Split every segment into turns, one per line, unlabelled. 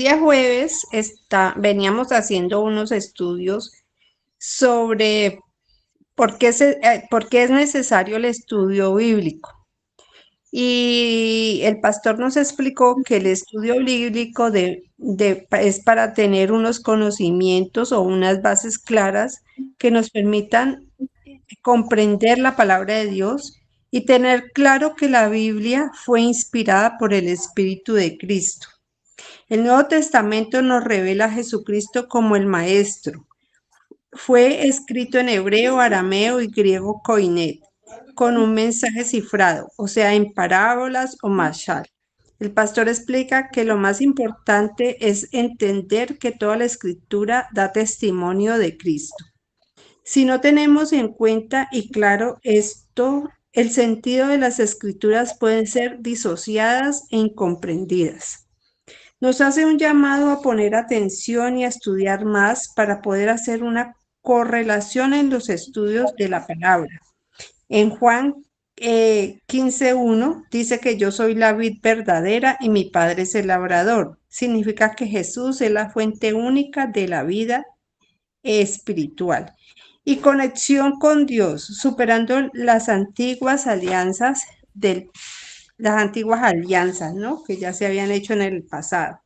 Día jueves veníamos haciendo unos estudios sobre por qué es necesario el estudio bíblico. Y el pastor nos explicó que el estudio bíblico es para tener unos conocimientos o unas bases claras que nos permitan comprender la palabra de Dios y tener claro que la Biblia fue inspirada por el Espíritu de Cristo. El Nuevo Testamento nos revela a Jesucristo como el Maestro. Fue escrito en hebreo, arameo y griego koinet, con un mensaje cifrado, o sea, en parábolas o mashal. El pastor explica que lo más importante es entender que toda la escritura da testimonio de Cristo. Si no tenemos en cuenta y claro esto, el sentido de las escrituras pueden ser disociadas e incomprendidas. Nos hace un llamado a poner atención y a estudiar más para poder hacer una correlación en los estudios de la palabra. En Juan 15:1 dice que yo soy la vid verdadera y mi padre es el labrador. Significa que Jesús es la fuente única de la vida espiritual y conexión con Dios, superando las antiguas alianzas, ¿no? Que ya se habían hecho en el pasado.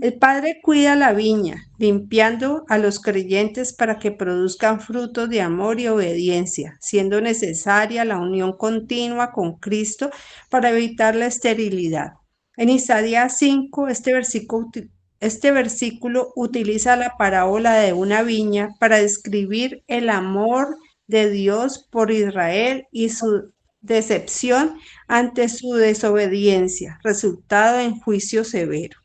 El Padre cuida la viña, limpiando a los creyentes para que produzcan frutos de amor y obediencia, siendo necesaria la unión continua con Cristo para evitar la esterilidad. En Isaías 5, este versículo utiliza la parábola de una viña para describir el amor de Dios por Israel y su decepción ante su desobediencia, resultado en juicio severo.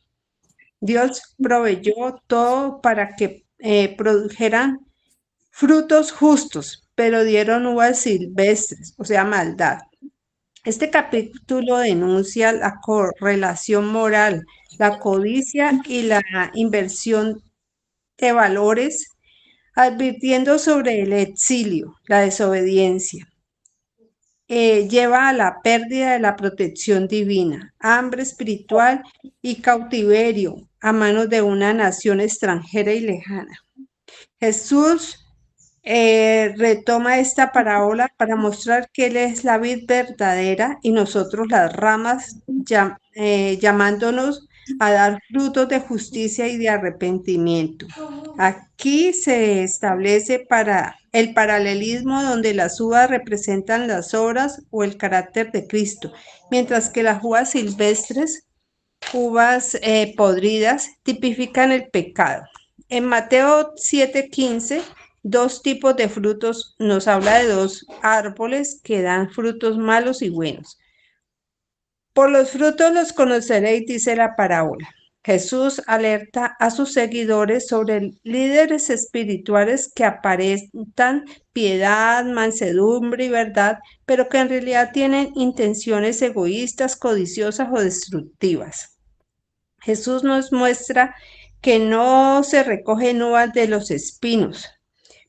Dios proveyó todo para que produjeran frutos justos, pero dieron uvas silvestres, o sea, maldad. Este capítulo denuncia la correlación moral, la codicia y la inversión de valores, advirtiendo sobre el exilio, la desobediencia. Lleva a la pérdida de la protección divina, hambre espiritual y cautiverio a manos de una nación extranjera y lejana. Jesús retoma esta parábola para mostrar que Él es la vid verdadera y nosotros las ramas, llamándonos a dar frutos de justicia y de arrepentimiento. Aquí se establece para el paralelismo donde las uvas representan las obras o el carácter de Cristo, mientras que las uvas silvestres, uvas podridas, tipifican el pecado. En Mateo 7:15, dos tipos de frutos, nos habla de dos árboles que dan frutos malos y buenos. Por los frutos los conoceréis, dice la parábola. Jesús alerta a sus seguidores sobre líderes espirituales que aparentan piedad, mansedumbre y verdad, pero que en realidad tienen intenciones egoístas, codiciosas o destructivas. Jesús nos muestra que no se recogen uvas de los espinos,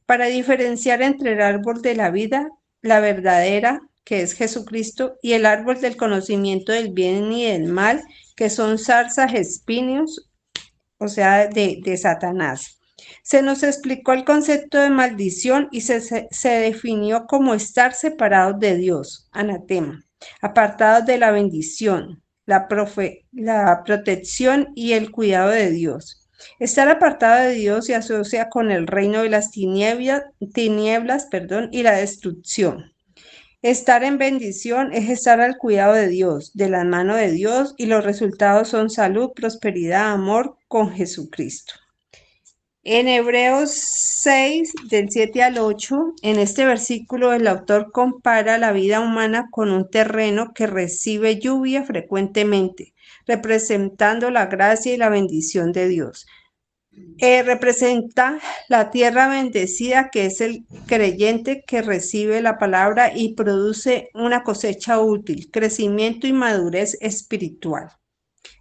para diferenciar entre el árbol de la vida, la verdadera, que es Jesucristo, y el árbol del conocimiento del bien y del mal, que son zarzas, espinos, o sea, de Satanás. Se nos explicó el concepto de maldición y se definió como estar separados de Dios, anatema, apartados de la bendición, la protección y el cuidado de Dios. Estar apartado de Dios se asocia con el reino de las tinieblas, y la destrucción. Estar en bendición es estar al cuidado de Dios, de la mano de Dios, y los resultados son salud, prosperidad, amor con Jesucristo. En Hebreos 6, del 7 al 8, en este versículo el autor compara la vida humana con un terreno que recibe lluvia frecuentemente, representando la gracia y la bendición de Dios. Representa la tierra bendecida, que es el creyente que recibe la palabra y produce una cosecha útil, crecimiento y madurez espiritual.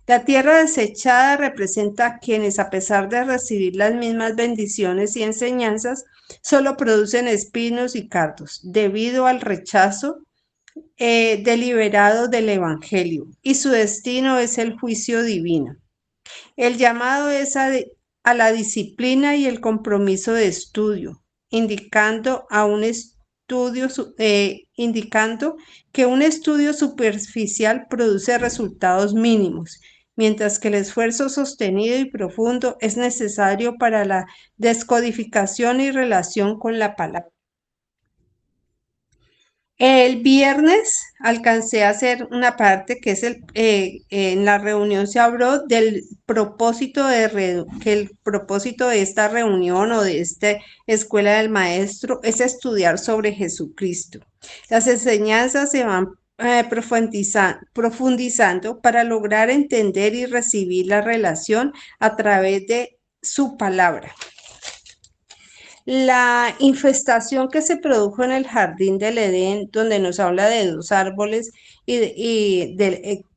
La tierra desechada representa a quienes, a pesar de recibir las mismas bendiciones y enseñanzas, solo producen espinos y cardos, debido al rechazo deliberado del Evangelio, y su destino es el juicio divino. El llamado es a la disciplina y el compromiso de estudio, indicando que un estudio superficial produce resultados mínimos, mientras que el esfuerzo sostenido y profundo es necesario para la descodificación y relación con la palabra. El viernes alcancé a hacer una parte que es en la reunión se habló del propósito que el propósito de esta reunión o de esta escuela del maestro es estudiar sobre Jesucristo. Las enseñanzas se van profundizando para lograr entender y recibir la relación a través de su palabra. La infestación que se produjo en el jardín del Edén, donde nos habla de dos árboles y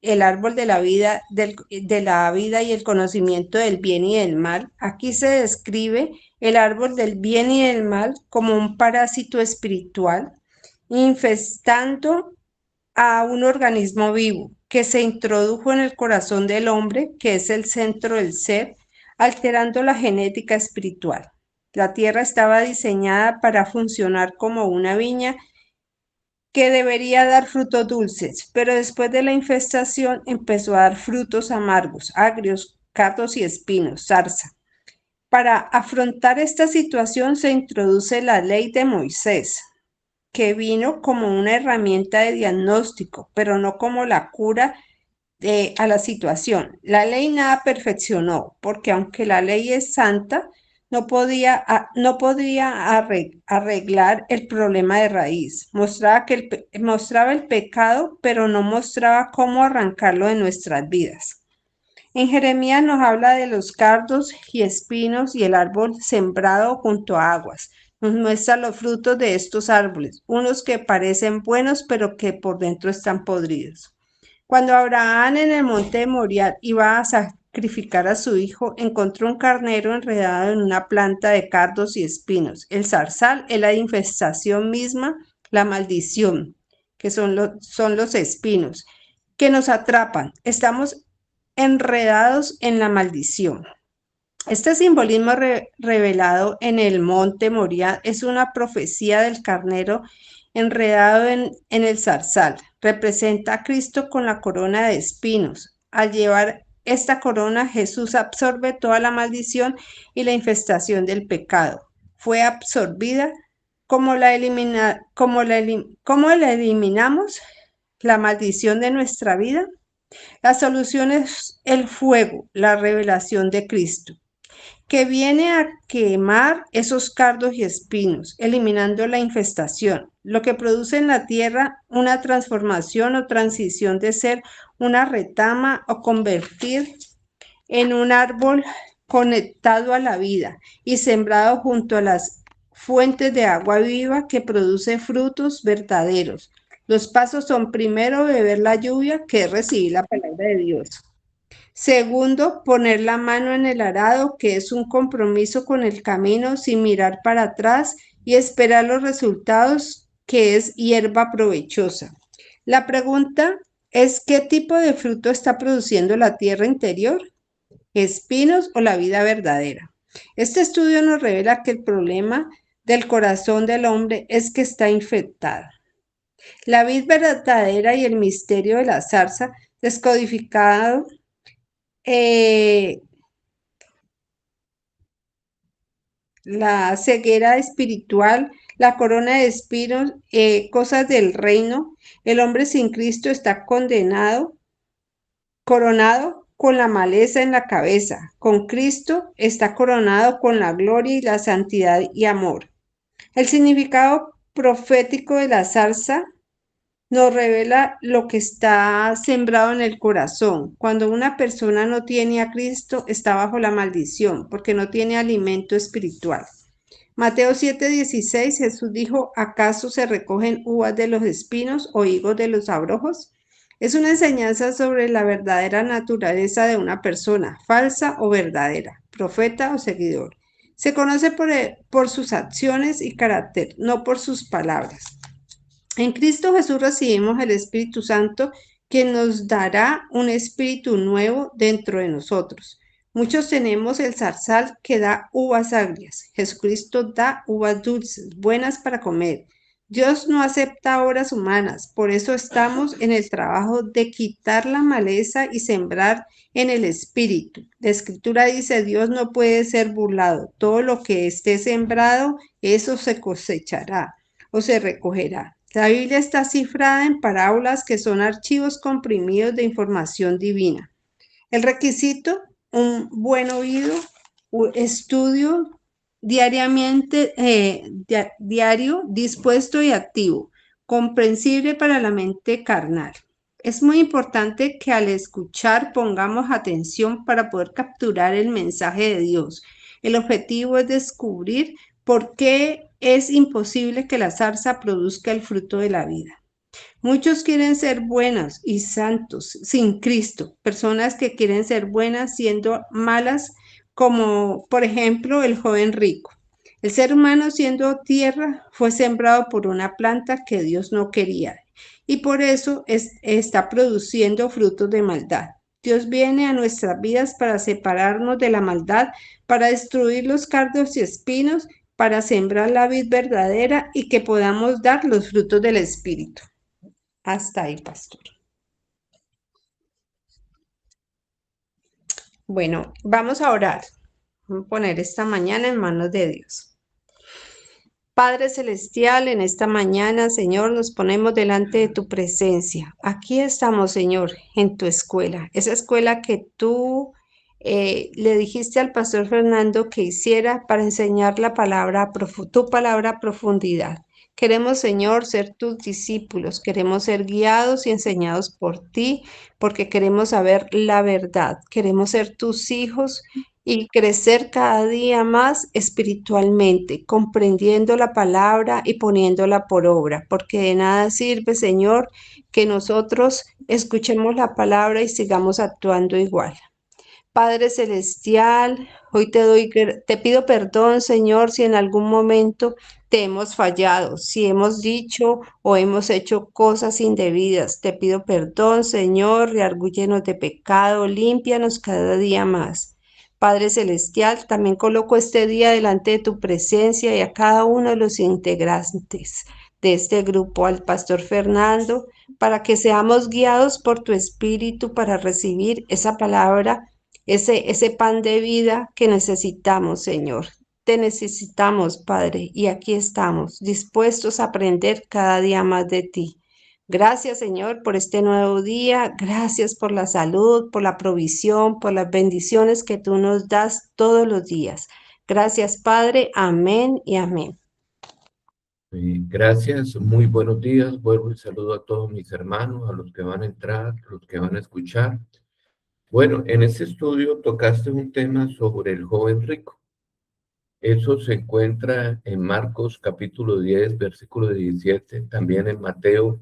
el árbol de la vida, de la vida y el conocimiento del bien y del mal, aquí se describe el árbol del bien y del mal como un parásito espiritual, infestando a un organismo vivo que se introdujo en el corazón del hombre, que es el centro del ser, alterando la genética espiritual. La tierra estaba diseñada para funcionar como una viña que debería dar frutos dulces, pero después de la infestación empezó a dar frutos amargos, agrios, cardos y espinos, zarza. Para afrontar esta situación se introduce la ley de Moisés, que vino como una herramienta de diagnóstico, pero no como la cura a la situación. La ley nada perfeccionó, porque aunque la ley es santa, no podía arreglar el problema de raíz. Mostraba el pecado, pero no mostraba cómo arrancarlo de nuestras vidas. En Jeremías nos habla de los cardos y espinos y el árbol sembrado junto a aguas. Nos muestra los frutos de estos árboles, unos que parecen buenos, pero que por dentro están podridos. Cuando Abraham en el monte de Moriah iba a sacrificar a su hijo, encontró un carnero enredado en una planta de cardos y espinos. El zarzal es la infestación misma, la maldición, que son los espinos, que nos atrapan. Estamos enredados en la maldición. Este simbolismo revelado en el monte Moriah es una profecía del carnero enredado en el zarzal. Representa a Cristo con la corona de espinos. Al llevar esta corona, Jesús absorbe toda la maldición y la infestación del pecado. Fue absorbida. ¿Cómo la eliminamos? La maldición de nuestra vida. La solución es el fuego, la revelación de Cristo, que viene a quemar esos cardos y espinos, eliminando la infestación, lo que produce en la tierra una transformación o transición de ser una retama o convertir en un árbol conectado a la vida y sembrado junto a las fuentes de agua viva que produce frutos verdaderos. Los pasos son primero beber la lluvia, que es recibir la palabra de Dios. Segundo, poner la mano en el arado, que es un compromiso con el camino sin mirar para atrás y esperar los resultados, que es hierba provechosa. La pregunta es, ¿qué tipo de fruto está produciendo la tierra interior? ¿Espinos o la vida verdadera? Este estudio nos revela que el problema del corazón del hombre es que está infectado. La vid verdadera y el misterio de la zarza descodificado, la ceguera espiritual, la corona de espinos, cosas del reino. El hombre sin Cristo está coronado con la maleza en la cabeza. Con Cristo está coronado con la gloria y la santidad y amor. El significado profético de la zarza nos revela lo que está sembrado en el corazón. Cuando una persona no tiene a Cristo, está bajo la maldición, porque no tiene alimento espiritual. Mateo 7:16, Jesús dijo, ¿acaso se recogen uvas de los espinos o higos de los abrojos? Es una enseñanza sobre la verdadera naturaleza de una persona, falsa o verdadera, profeta o seguidor. Se conoce por sus acciones y carácter, no por sus palabras. En Cristo Jesús recibimos el Espíritu Santo quien nos dará un espíritu nuevo dentro de nosotros. Muchos tenemos el zarzal que da uvas agrias. Jesucristo da uvas dulces, buenas para comer. Dios no acepta obras humanas, por eso estamos en el trabajo de quitar la maleza y sembrar en el espíritu. La escritura dice, Dios no puede ser burlado. Todo lo que esté sembrado, eso se cosechará o se recogerá. La Biblia está cifrada en parábolas que son archivos comprimidos de información divina. El requisito, un buen oído, un estudio diariamente, diario, dispuesto y activo, comprensible para la mente carnal. Es muy importante que al escuchar pongamos atención para poder capturar el mensaje de Dios. El objetivo es descubrir por qué es imposible que la zarza produzca el fruto de la vida. Muchos quieren ser buenas y santos sin Cristo, personas que quieren ser buenas siendo malas, como por ejemplo el joven rico. El ser humano siendo tierra fue sembrado por una planta que Dios no quería y por eso está produciendo frutos de maldad. Dios viene a nuestras vidas para separarnos de la maldad, para destruir los cardos y espinos, para sembrar la vid verdadera y que podamos dar los frutos del Espíritu. Hasta ahí, pastor. Bueno, vamos a orar. Vamos a poner esta mañana en manos de Dios. Padre Celestial, en esta mañana, Señor, nos ponemos delante de tu presencia. Aquí estamos, Señor, en tu escuela, esa escuela que tú le dijiste al pastor Fernando que hiciera para enseñar la palabra, tu palabra a profundidad. Queremos, Señor, ser tus discípulos, queremos ser guiados y enseñados por ti, porque queremos saber la verdad, queremos ser tus hijos y crecer cada día más espiritualmente, comprendiendo la palabra y poniéndola por obra, porque de nada sirve, Señor, que nosotros escuchemos la palabra y sigamos actuando igual. Padre Celestial, hoy te pido perdón, Señor, si en algún momento te hemos fallado, si hemos dicho o hemos hecho cosas indebidas. Te pido perdón, Señor, reargúyenos de pecado, límpianos cada día más. Padre Celestial, también coloco este día delante de tu presencia y a cada uno de los integrantes de este grupo, al Pastor Fernando, para que seamos guiados por tu Espíritu para recibir esa palabra, ese pan de vida que necesitamos, Señor. Te necesitamos, Padre, y aquí estamos, dispuestos a aprender cada día más de ti. Gracias, Señor, por este nuevo día. Gracias por la salud, por la provisión, por las bendiciones que tú nos das todos los días. Gracias, Padre. Amén y amén.
Gracias, muy buenos días. Vuelvo y saludo a todos mis hermanos, a los que van a entrar, a los que van a escuchar. Bueno, en este estudio tocaste un tema sobre el joven rico. Eso se encuentra en Marcos capítulo 10, versículo 17, también en Mateo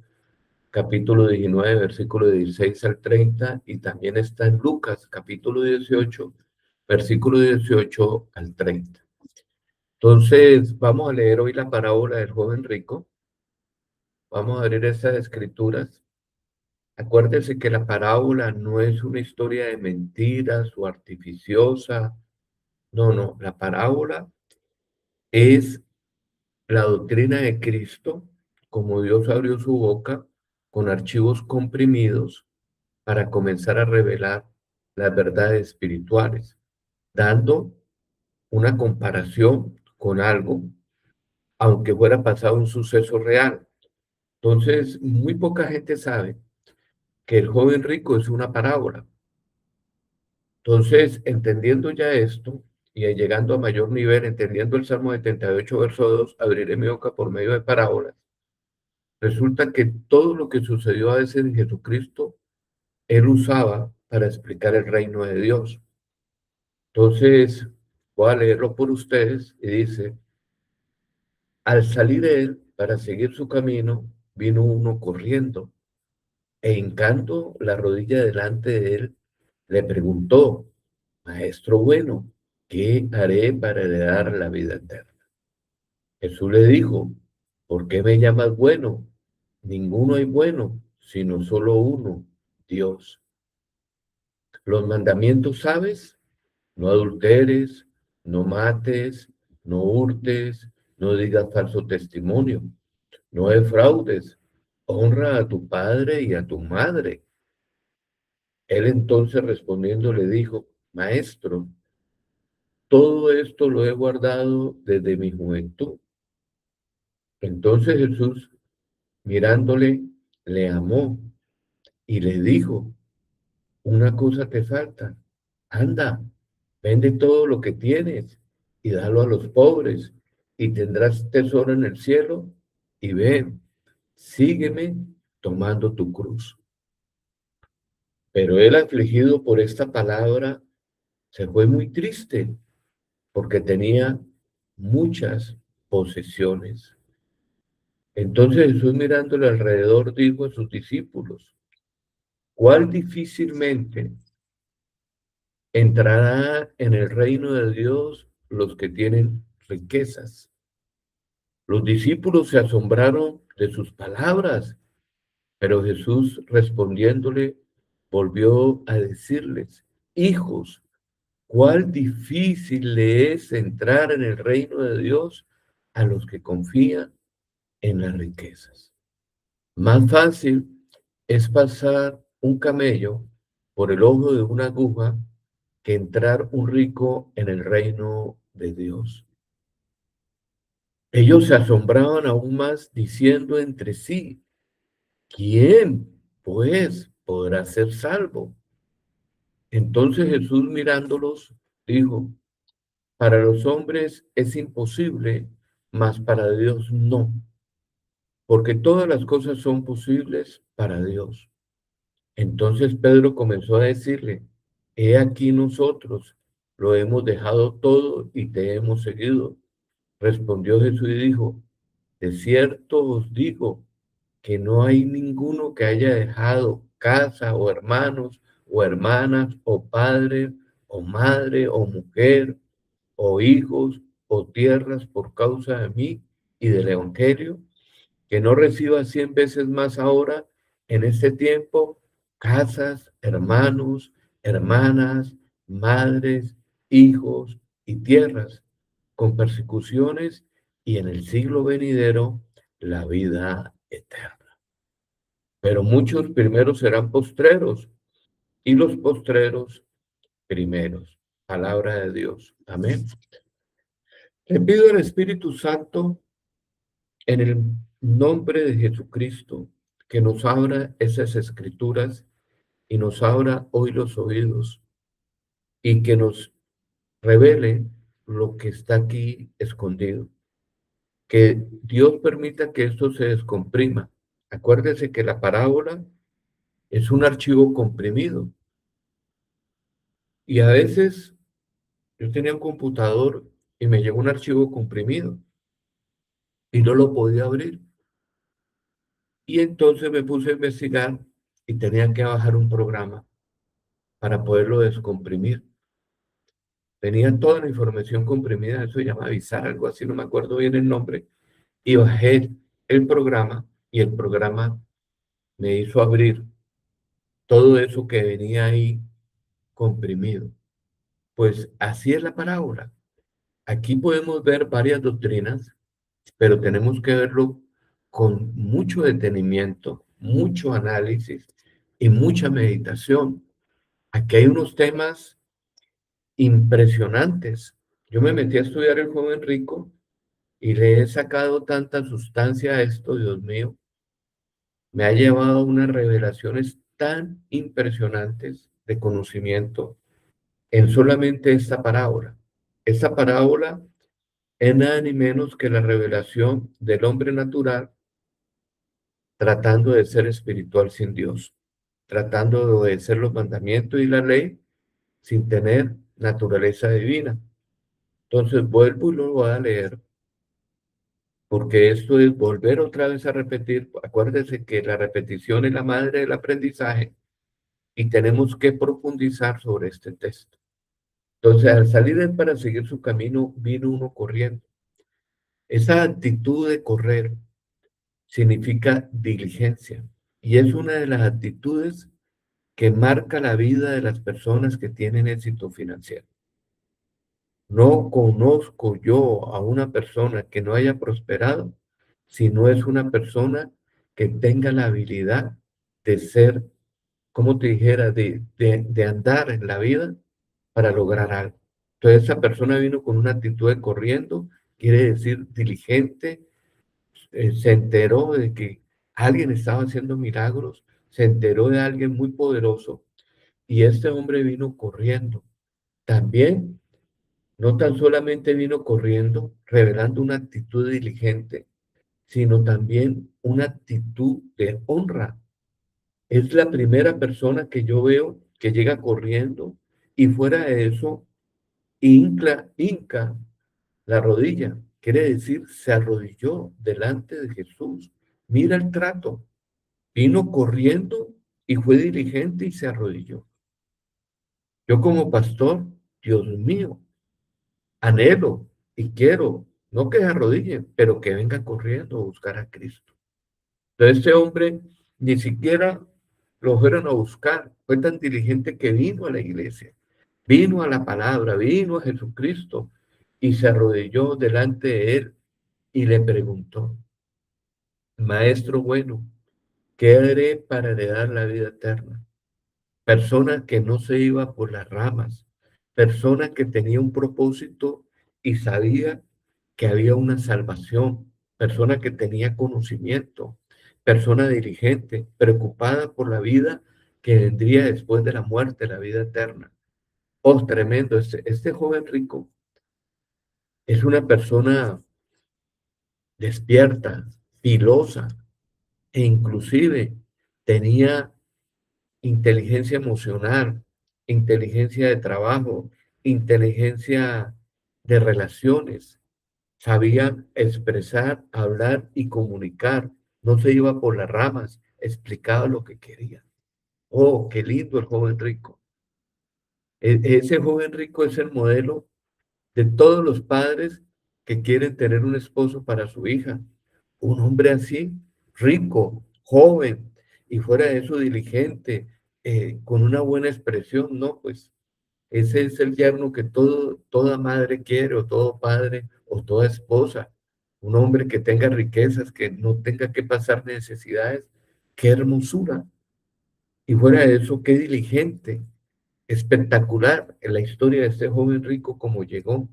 capítulo 19, versículo 16 al 30, y también está en Lucas capítulo 18, versículo 18 al 30. Entonces, vamos a leer hoy la parábola del joven rico. Vamos a leer esas escrituras. Acuérdense que la parábola no es una historia de mentiras o artificiosa. No, no, la parábola es la doctrina de Cristo, como Dios abrió su boca con archivos comprimidos para comenzar a revelar las verdades espirituales, dando una comparación con algo, aunque fuera pasado un suceso real. Entonces, muy poca gente sabe que el joven rico es una parábola. Entonces, entendiendo ya esto y llegando a mayor nivel, entendiendo el Salmo 78, verso 2, abriré mi boca por medio de parábolas. Resulta que todo lo que sucedió a veces en Jesucristo, él usaba para explicar el reino de Dios. Entonces, voy a leerlo por ustedes y dice, al salir él para seguir su camino, vino uno corriendo e hincando la rodilla delante de él, le preguntó, Maestro bueno, ¿qué haré para heredar la vida eterna? Jesús le dijo, ¿por qué me llamas bueno? Ninguno hay bueno, sino solo uno, Dios. Los mandamientos, ¿sabes? No adulteres, no mates, no hurtes, no digas falso testimonio, no defraudes, honra a tu padre y a tu madre. Él entonces respondiendo le dijo, Maestro, todo esto lo he guardado desde mi juventud. Entonces Jesús, mirándole, le amó y le dijo, una cosa te falta, anda, vende todo lo que tienes y dalo a los pobres y tendrás tesoro en el cielo y ven, sígueme tomando tu cruz. Pero él, afligido por esta palabra, se fue muy triste porque tenía muchas posesiones. Entonces Jesús, mirándole alrededor, dijo a sus discípulos, ¿cuál difícilmente entrará en el reino de Dios los que tienen riquezas? Los discípulos se asombraron de sus palabras, pero Jesús respondiéndole volvió a decirles, hijos, cuál difícil le es entrar en el reino de Dios a los que confían en las riquezas. Más fácil es pasar un camello por el ojo de una aguja que entrar un rico en el reino de Dios. Ellos se asombraban aún más diciendo entre sí, ¿quién, pues, podrá ser salvo? Entonces Jesús mirándolos dijo, para los hombres es imposible, mas para Dios no, porque todas las cosas son posibles para Dios. Entonces Pedro comenzó a decirle, he aquí nosotros lo hemos dejado todo y te hemos seguido. Respondió Jesús y dijo, de cierto os digo que no hay ninguno que haya dejado casa o hermanos o hermanas o padre o madre o mujer o hijos o tierras por causa de mí y del Evangelio, que no reciba 100 veces más ahora en este tiempo casas, hermanos, hermanas, madres, hijos y tierras, con persecuciones y en el siglo venidero la vida eterna. Pero muchos primeros serán postreros y los postreros primeros. Palabra de Dios. Amén. Le pido al Espíritu Santo en el nombre de Jesucristo que nos abra esas escrituras y nos abra hoy los oídos y que nos revele lo que está aquí escondido. Que Dios permita que esto se descomprima. Acuérdese que la parábola es un archivo comprimido y a veces yo tenía un computador y me llegó un archivo comprimido y no lo podía abrir. Y entonces me puse a investigar y tenía que bajar un programa para poderlo descomprimir. Tenía toda la información comprimida, eso se llama avisar, algo así, no me acuerdo bien el nombre, y bajé el programa y el programa me hizo abrir todo eso que venía ahí comprimido. Pues así es la parábola. Aquí podemos ver varias doctrinas, pero tenemos que verlo con mucho detenimiento, mucho análisis y mucha meditación. Aquí hay unos temas impresionantes. Yo me metí a estudiar el joven rico y le he sacado tanta sustancia a esto, Dios mío. Me ha llevado a unas revelaciones tan impresionantes de conocimiento en solamente esta parábola. Esta parábola es nada ni menos que la revelación del hombre natural tratando de ser espiritual sin Dios, tratando de obedecer los mandamientos y la ley sin tener naturaleza divina. Entonces vuelvo y lo voy a leer, porque esto es volver otra vez a repetir. Acuérdese que la repetición es la madre del aprendizaje y tenemos que profundizar sobre este texto. Entonces, al salir él para seguir su camino, vino uno corriendo. Esa actitud de correr significa diligencia y es una de las actitudes que marca la vida de las personas que tienen éxito financiero. No conozco yo a una persona que no haya prosperado si no es una persona que tenga la habilidad de ser, como te dijera, de andar en la vida para lograr algo. Entonces esa persona vino con una actitud de corriendo, quiere decir diligente, se enteró de que alguien estaba haciendo milagros, se enteró de alguien muy poderoso y este hombre vino corriendo. También, no tan solamente vino corriendo, revelando una actitud diligente, sino también una actitud de honra. Es la primera persona que yo veo que llega corriendo y fuera de eso, hinca la rodilla. Quiere decir, se arrodilló delante de Jesús. Mira el trato. Vino corriendo y fue diligente y se arrodilló. Yo como pastor, Dios mío, anhelo y quiero, no que se arrodille, pero que venga corriendo a buscar a Cristo. Entonces este hombre ni siquiera lo fueron a buscar, fue tan diligente que vino a la iglesia, vino a la palabra, vino a Jesucristo y se arrodilló delante de él y le preguntó, Maestro bueno, ¿qué haré para heredar la vida eterna? Persona que no se iba por las ramas, persona que tenía un propósito y sabía que había una salvación, persona que tenía conocimiento, persona diligente, preocupada por la vida que vendría después de la muerte, la vida eterna. Oh, tremendo, este joven rico es una persona despierta, filosa e inclusive tenía inteligencia emocional, inteligencia de trabajo, inteligencia de relaciones. Sabía expresar, hablar y comunicar. No se iba por las ramas, explicaba lo que quería. Oh, qué lindo el joven rico. Ese joven rico es el modelo de todos los padres que quieren tener un esposo para su hija. Un hombre así, rico, joven, y fuera de eso diligente, con una buena expresión, no, pues ese es el yerno que toda madre quiere, o todo padre, o toda esposa. Un hombre que tenga riquezas, que no tenga que pasar necesidades. Qué hermosura. Y fuera de eso, qué diligente, espectacular en la historia de este joven rico como llegó.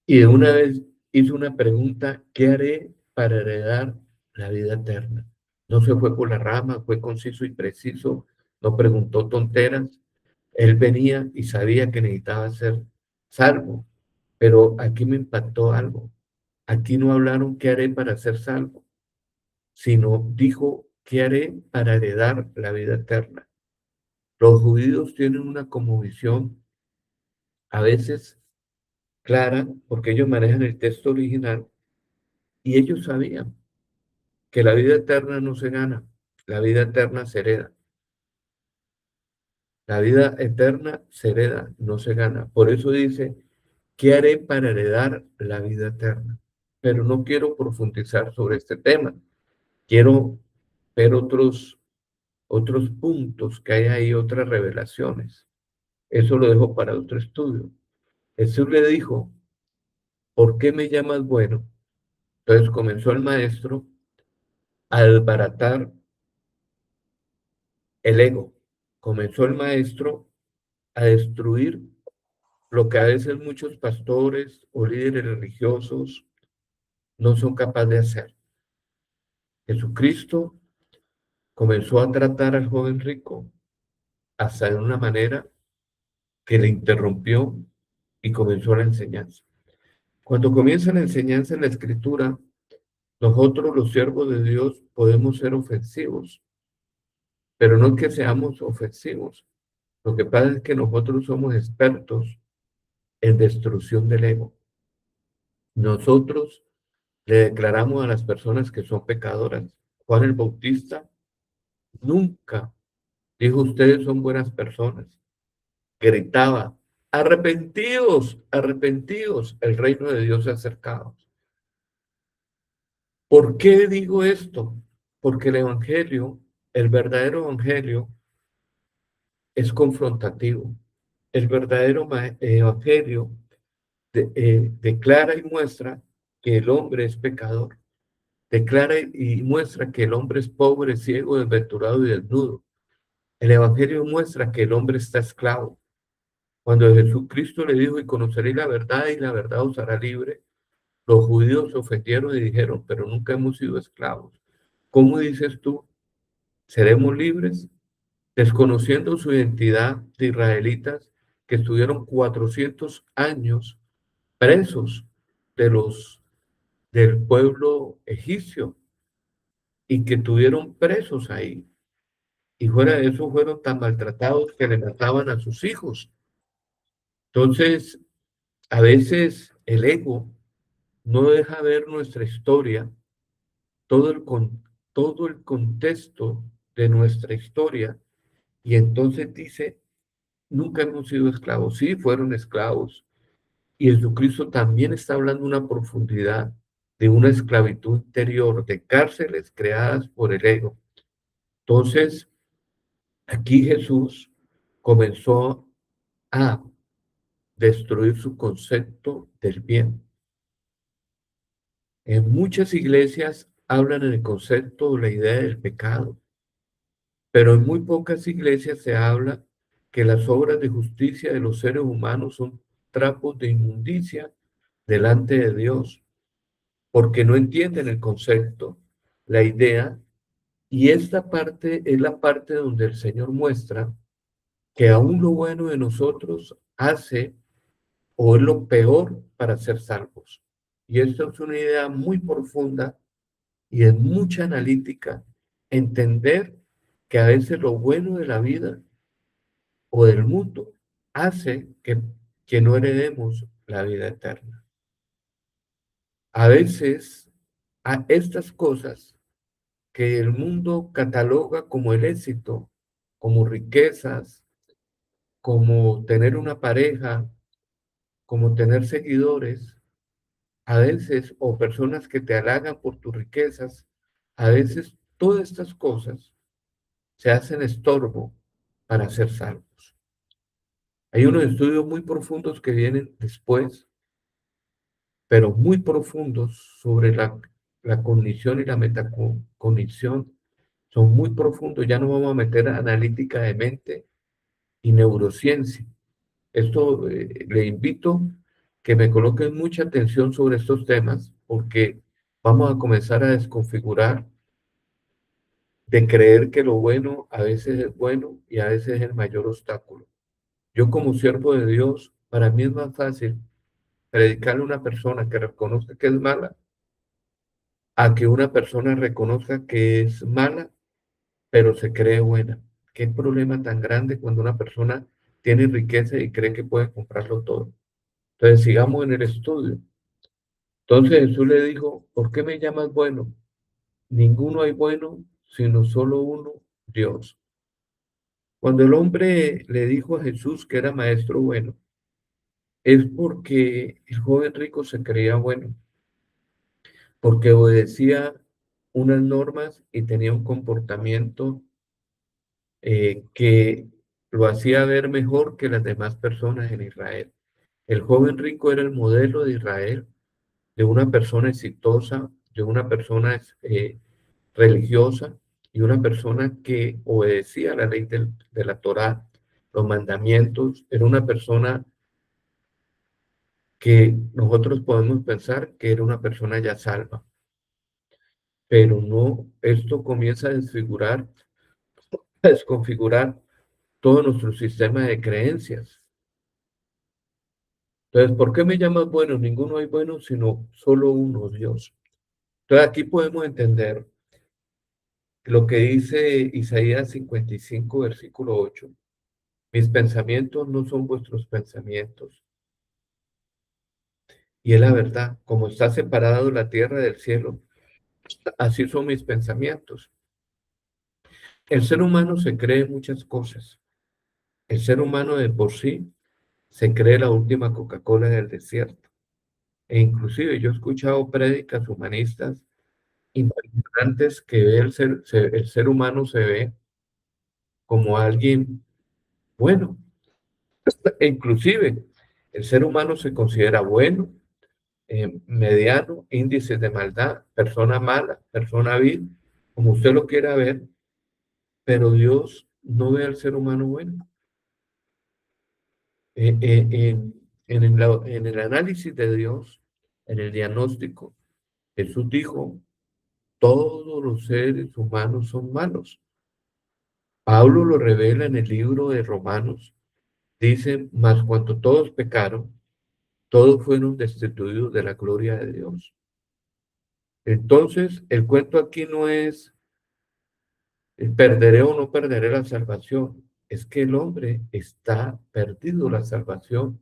Y de una vez hizo una pregunta, ¿qué haré para heredar la vida eterna? No se fue por la rama, fue conciso y preciso, no preguntó tonteras. Él venía y sabía que necesitaba ser salvo, pero aquí me impactó algo. Aquí no hablaron qué haré para ser salvo, sino dijo, ¿qué haré para heredar la vida eterna? Los judíos tienen una cosmovisión a veces clara, porque ellos manejan el texto original, y ellos sabían que la vida eterna no se gana, la vida eterna se hereda. La vida eterna se hereda, no se gana. Por eso dice, ¿qué haré para heredar la vida eterna? Pero no quiero profundizar sobre este tema. Quiero ver otros puntos que hay ahí, otras revelaciones. Eso lo dejo para otro estudio. Jesús le dijo, ¿por qué me llamas bueno? Entonces comenzó el maestro a desbaratar el ego. Comenzó el maestro a destruir lo que a veces muchos pastores o líderes religiosos no son capaces de hacer. Jesucristo comenzó a tratar al joven rico hasta de una manera que le interrumpió y comenzó la enseñanza. Cuando comienza la enseñanza en la Escritura, nosotros los siervos de Dios podemos ser ofensivos, pero no que seamos ofensivos. Lo que pasa es que nosotros somos expertos en destrucción del ego. Nosotros le declaramos a las personas que son pecadoras. Juan el Bautista nunca dijo, ustedes son buenas personas. Gritaba, arrepentidos, arrepentidos, el reino de Dios se ha acercado. ¿Por qué digo esto? Porque el Evangelio el verdadero evangelio es confrontativo. El verdadero evangelio declara y muestra que el hombre es pecador. Declara y muestra que el hombre es pobre, ciego, desventurado y desnudo. El evangelio muestra que el hombre está esclavo. Cuando Jesucristo le dijo, y conoceréis la verdad y la verdad os hará libre, los judíos se ofendieron y dijeron, pero nunca hemos sido esclavos. ¿Cómo dices tú, seremos libres? Desconociendo su identidad de israelitas que estuvieron 400 años presos de del pueblo egipcio y que tuvieron presos ahí. Y fuera de eso fueron tan maltratados que le mataban a sus hijos. Entonces, a veces el ego no deja ver nuestra historia, todo todo el contexto de nuestra historia, y entonces dice, nunca hemos sido esclavos. Sí, fueron esclavos. Y Jesucristo también está hablando de una profundidad, de una esclavitud interior, de cárceles creadas por el ego. Entonces, aquí Jesús comenzó a destruir su concepto del bien. En muchas iglesias hablan en el concepto o la idea del pecado, pero en muy pocas iglesias se habla que las obras de justicia de los seres humanos son trapos de inmundicia delante de Dios, porque no entienden el concepto, la idea, y esta parte es la parte donde el Señor muestra que aún lo bueno de nosotros hace o es lo peor para ser salvos. Y esto es una idea muy profunda y es mucha analítica, entender que a veces lo bueno de la vida o del mundo hace que no heredemos la vida eterna. A veces a estas cosas que el mundo cataloga como el éxito, como riquezas, como tener una pareja, como tener seguidores, a veces, o personas que te halagan por tus riquezas, a veces todas estas cosas se hacen estorbo para ser salvos. Hay unos estudios muy profundos que vienen después, pero muy profundos sobre la cognición y la metacognición. Son muy profundos, ya no vamos a meter analítica de mente y neurociencia. Esto le invito que me coloquen mucha atención sobre estos temas porque vamos a comenzar a desconfigurar de creer que lo bueno a veces es bueno y a veces es el mayor obstáculo. Yo como siervo de Dios, para mí es más fácil predicarle a una persona que reconozca que es mala a que una persona reconozca que es mala pero se cree buena. Qué problema tan grande cuando una persona tiene riqueza y cree que puede comprarlo todo. Entonces, sigamos en el estudio. Entonces Jesús le dijo, ¿por qué me llamas bueno? Ninguno hay bueno, sino solo uno, Dios. Cuando el hombre le dijo a Jesús que era maestro bueno, es porque el joven rico se creía bueno, porque obedecía unas normas y tenía un comportamiento que lo hacía ver mejor que las demás personas en Israel. El joven rico era el modelo de Israel, de una persona exitosa, de una persona religiosa y una persona que obedecía la ley de la Torá, los mandamientos. Era una persona que nosotros podemos pensar que era una persona ya salva, pero no, esto comienza a desconfigurar todo nuestro sistema de creencias. Entonces, ¿por qué me llamas bueno? Ninguno hay bueno, sino solo uno, Dios. Entonces, aquí podemos entender lo que dice Isaías 55, versículo 8. Mis pensamientos no son vuestros pensamientos. Y es la verdad, como está separado la tierra del cielo, así son mis pensamientos. El ser humano se cree muchas cosas. El ser humano de por sí se cree la última Coca-Cola del desierto. E inclusive yo he escuchado prédicas humanistas impresionantes que ve el ser humano se ve como alguien bueno. E inclusive el ser humano se considera bueno, mediano, índices de maldad, persona mala, persona vil, como usted lo quiera ver, pero Dios no ve al ser humano bueno. En el análisis de Dios, en el diagnóstico, Jesús dijo, todos los seres humanos son malos. Pablo lo revela en el libro de Romanos, dice, mas cuanto todos pecaron, todos fueron destituidos de la gloria de Dios. Entonces, el cuento aquí no es perderé o no perderé la salvación, es que el hombre está perdido la salvación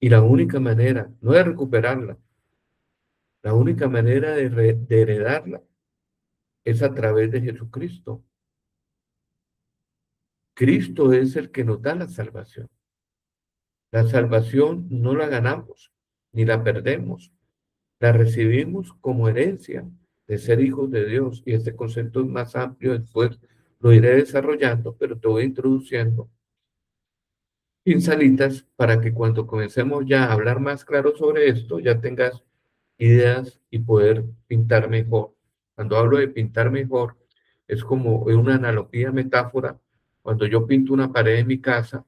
y la única manera, no de recuperarla, la única manera de heredarla es a través de Jesucristo. Cristo es el que nos da la salvación. La salvación no la ganamos ni la perdemos, la recibimos como herencia de ser hijos de Dios. Y este concepto es más amplio, después lo iré desarrollando, pero te voy introduciendo pincelitas para que cuando comencemos ya a hablar más claro sobre esto, ya tengas ideas y poder pintar mejor. Cuando hablo de pintar mejor, es como una analogía, metáfora. Cuando yo pinto una pared en mi casa,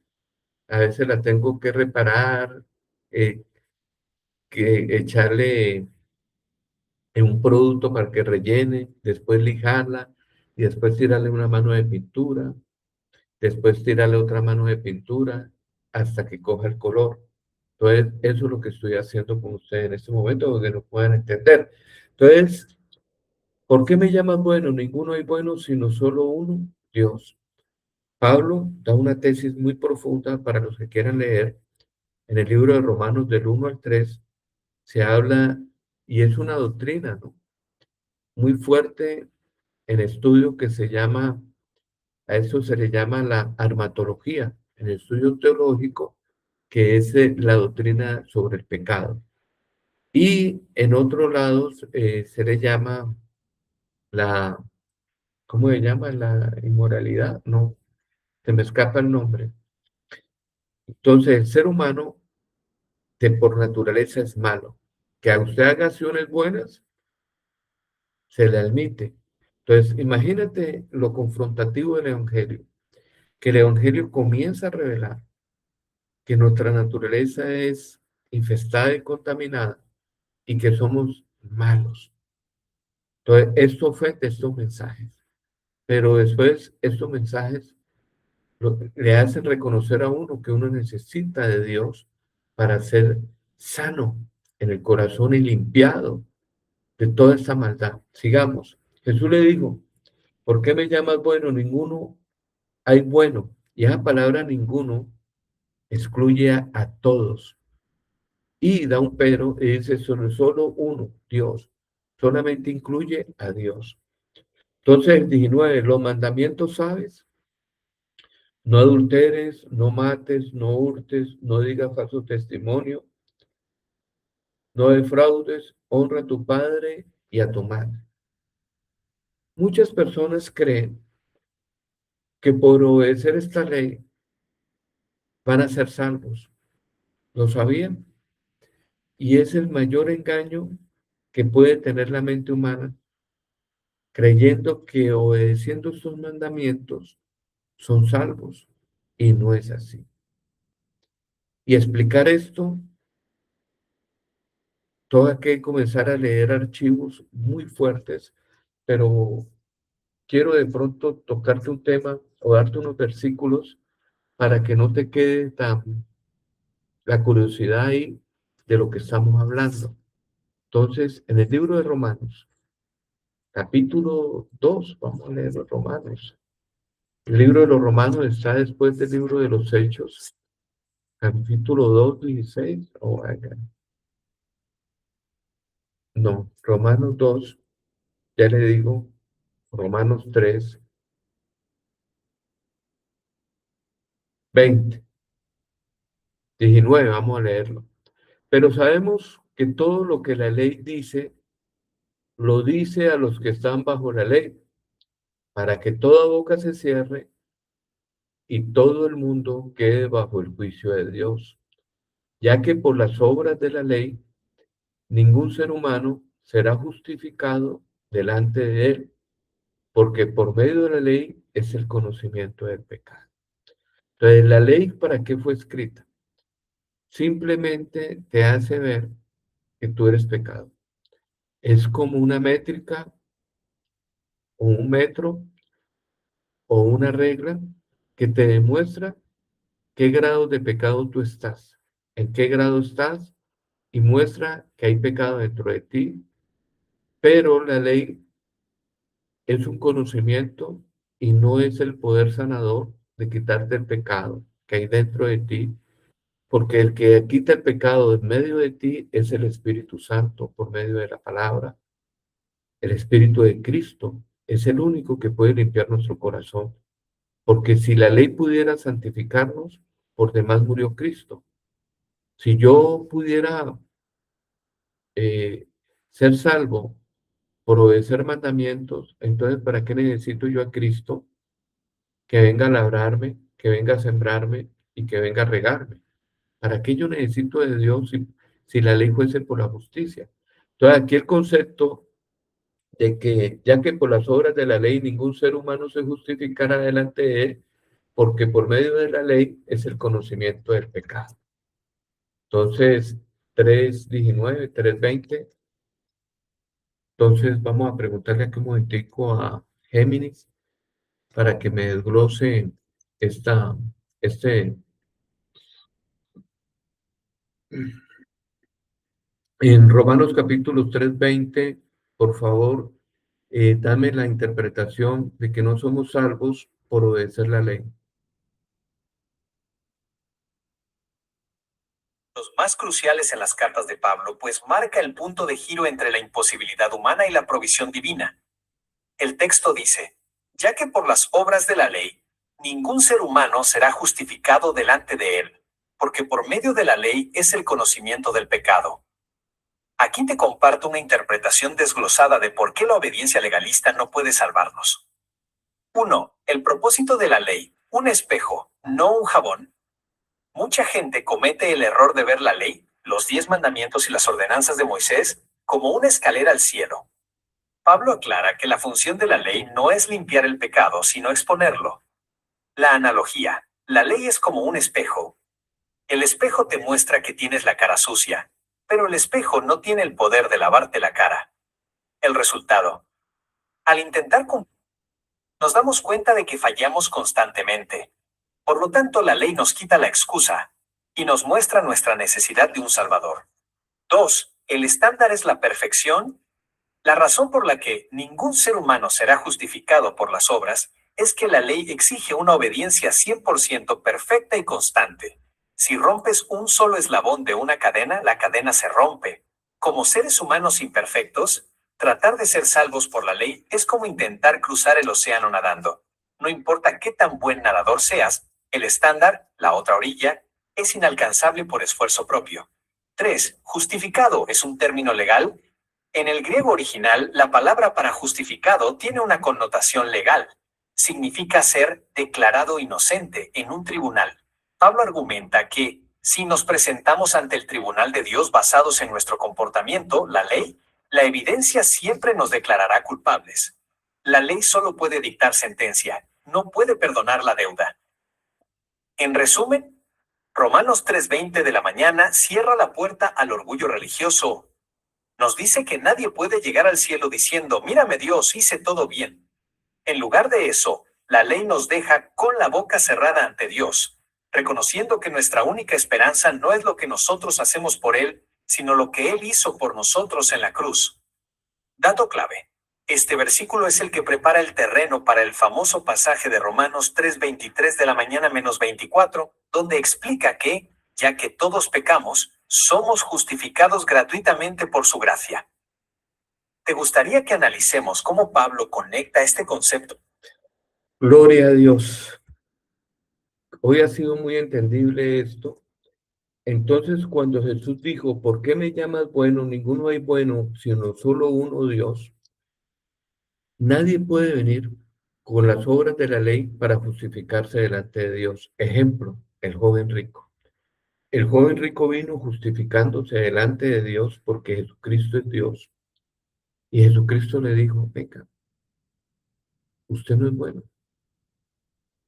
a veces la tengo que reparar, eh, que echarle un producto para que rellene, después lijarla y después tirarle una mano de pintura, después tirarle otra mano de pintura hasta que coja el color. Entonces, eso es lo que estoy haciendo con ustedes en este momento, porque lo puedan entender. Entonces, ¿por qué me llaman bueno? Ninguno hay bueno, sino solo uno, Dios. Pablo da una tesis muy profunda para los que quieran leer. En el libro de Romanos del 1 al 3 se habla, y es una doctrina, ¿no? Muy fuerte en estudio que se llama, a eso se le llama la armatología, el estudio teológico, que es la doctrina sobre el pecado. Y en otros lados se le llama la, ¿cómo se llama? La inmoralidad, no, se me escapa el nombre. Entonces, el ser humano de por naturaleza es malo. Que a usted haga acciones buenas, se le admite. Entonces, imagínate lo confrontativo del Evangelio, que el Evangelio comienza a revelar que nuestra naturaleza es infestada y contaminada y que somos malos. Entonces, esto ofende estos mensajes, pero después estos mensajes le hacen reconocer a uno que uno necesita de Dios para ser sano en el corazón y limpiado de toda esta maldad. Sigamos. Jesús le dijo, ¿por qué me llamas bueno? Ninguno hay bueno. Y esa palabra ninguno excluye a todos. Y da un pero y dice, solo uno, Dios. Solamente incluye a Dios. Entonces, el 19, los mandamientos, ¿sabes? No adulteres, no mates, no hurtes, no digas falso testimonio, no defraudes, honra a tu padre y a tu madre. Muchas personas creen que por obedecer esta ley van a ser salvos. ¿Lo sabían? Y es el mayor engaño que puede tener la mente humana, creyendo que obedeciendo estos mandamientos son salvos. Y no es así. Y explicar esto, todo que comenzar a leer archivos muy fuertes, pero quiero de pronto tocarte un tema o darte unos versículos para que no te quede tan la curiosidad ahí de lo que estamos hablando. Entonces, en el libro de Romanos, capítulo 2, vamos a leer los Romanos. El libro de los Romanos está después del libro de los Hechos, capítulo 2, 16. No, Romanos 2, ya le digo, Romanos 3, 20, 19, vamos a leerlo. Pero sabemos que todo lo que la ley dice lo dice a los que están bajo la ley, para que toda boca se cierre y todo el mundo quede bajo el juicio de Dios, ya que por las obras de la ley ningún ser humano será justificado delante de él, porque por medio de la ley es el conocimiento del pecado. Entonces, ¿la ley para qué fue escrita? Simplemente te hace ver que tú eres pecado. Es como una métrica o un metro o una regla que te demuestra qué grado de pecado tú estás, en qué grado estás, y muestra que hay pecado dentro de ti, pero la ley es un conocimiento y no es el poder sanador de quitarte el pecado que hay dentro de ti, porque el que quita el pecado en medio de ti es el Espíritu Santo por medio de la palabra. El Espíritu de Cristo es el único que puede limpiar nuestro corazón, porque si la ley pudiera santificarnos, por demás murió Cristo. Si yo pudiera ser salvo por obedecer mandamientos, entonces ¿para qué necesito yo a Cristo que venga a labrarme, que venga a sembrarme y que venga a regarme? ¿Para qué yo necesito de Dios si la ley fuese por la justicia? Entonces aquí el concepto de que ya que por las obras de la ley ningún ser humano se justificará delante de él, porque por medio de la ley es el conocimiento del pecado. Entonces, 3:19, 3:20. Entonces vamos a preguntarle aquí un momentico a Géminis para que me desglose esta, este, en Romanos capítulo 3:20, por favor, dame la interpretación de que no somos salvos por obedecer la ley.
Los más cruciales en las cartas de Pablo, pues marca el punto de giro entre la imposibilidad humana y la provisión divina. El texto dice, ya que por las obras de la ley, ningún ser humano será justificado delante de él, porque por medio de la ley es el conocimiento del pecado. Aquí te comparto una interpretación desglosada de por qué la obediencia legalista no puede salvarnos. 1. El propósito de la ley, un espejo, no un jabón. Mucha gente comete el error de ver la ley, los 10 mandamientos y las ordenanzas de Moisés, como una escalera al cielo. Pablo aclara que la función de la ley no es limpiar el pecado, sino exponerlo. La analogía, la ley es como un espejo. El espejo te muestra que tienes la cara sucia, pero el espejo no tiene el poder de lavarte la cara. El resultado, al intentar cumplir, nos damos cuenta de que fallamos constantemente. Por lo tanto, la ley nos quita la excusa y nos muestra nuestra necesidad de un Salvador. 2. El estándar es la perfección. La razón por la que ningún ser humano será justificado por las obras es que la ley exige una obediencia 100% perfecta y constante. Si rompes un solo eslabón de una cadena, la cadena se rompe. Como seres humanos imperfectos, tratar de ser salvos por la ley es como intentar cruzar el océano nadando. No importa qué tan buen nadador seas, el estándar, la otra orilla, es inalcanzable por esfuerzo propio. 3. Justificado es un término legal. En el griego original, la palabra para justificado tiene una connotación legal. Significa ser declarado inocente en un tribunal. Pablo argumenta que, si nos presentamos ante el tribunal de Dios basados en nuestro comportamiento, la ley, la evidencia siempre nos declarará culpables. La ley solo puede dictar sentencia, no puede perdonar la deuda. En resumen, Romanos 3:20 de la mañana cierra la puerta al orgullo religioso. Nos dice que nadie puede llegar al cielo diciendo, mírame Dios, hice todo bien. En lugar de eso, la ley nos deja con la boca cerrada ante Dios, reconociendo que nuestra única esperanza no es lo que nosotros hacemos por Él, sino lo que Él hizo por nosotros en la cruz. Dato clave. Este versículo es el que prepara el terreno para el famoso pasaje de Romanos 3:23 de la mañana -24, donde explica que, ya que todos pecamos, somos justificados gratuitamente por su gracia. ¿Te gustaría que analicemos cómo Pablo conecta este concepto?
Gloria a Dios. Hoy ha sido muy entendible esto Entonces, cuando Jesús dijo, ¿por qué me llamas bueno? Ninguno hay bueno, sino solo uno Dios. Nadie puede venir con las obras de la ley para justificarse delante de Dios. Ejemplo, el joven rico. El joven rico vino justificándose delante de Dios porque Jesucristo es Dios. Y Jesucristo le dijo, venga, usted no es bueno.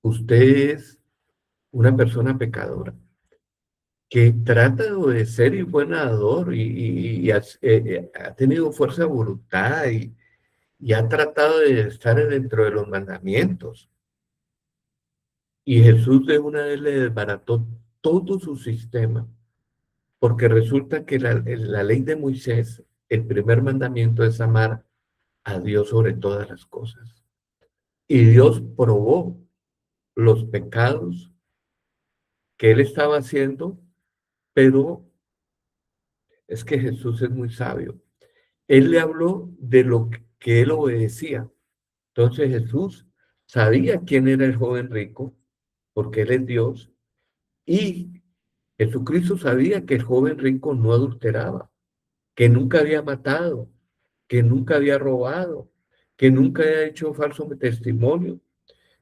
Usted es una persona pecadora que trata de obedecer y buen nadador y ha tenido fuerza de voluntad y ha tratado de estar dentro de los mandamientos. Y Jesús de una vez le desbarató todo su sistema, porque resulta que la ley de Moisés, el primer mandamiento es amar a Dios sobre todas las cosas. Y Dios probó los pecados que él estaba haciendo, pero es que Jesús es muy sabio. Él le habló de lo que él obedecía. Entonces Jesús sabía quién era el joven rico, porque él es Dios, y Jesucristo sabía que el joven rico no adulteraba, que nunca había matado, que nunca había robado, que nunca había hecho falso testimonio,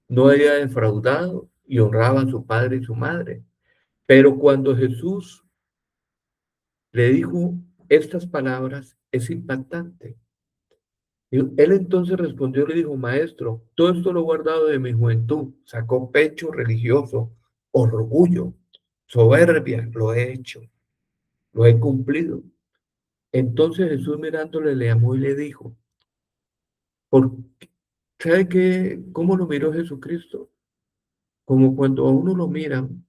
no había defraudado y honraba a su padre y su madre. Pero cuando Jesús le dijo estas palabras, es impactante. Y él entonces respondió y le dijo, maestro, todo esto lo he guardado de mi juventud. Sacó pecho religioso, orgullo, soberbia, lo he hecho, lo he cumplido. Entonces Jesús mirándole le llamó y le dijo, ¿por qué? ¿Sabe qué? ¿Cómo lo miró Jesucristo? Como cuando a uno lo miran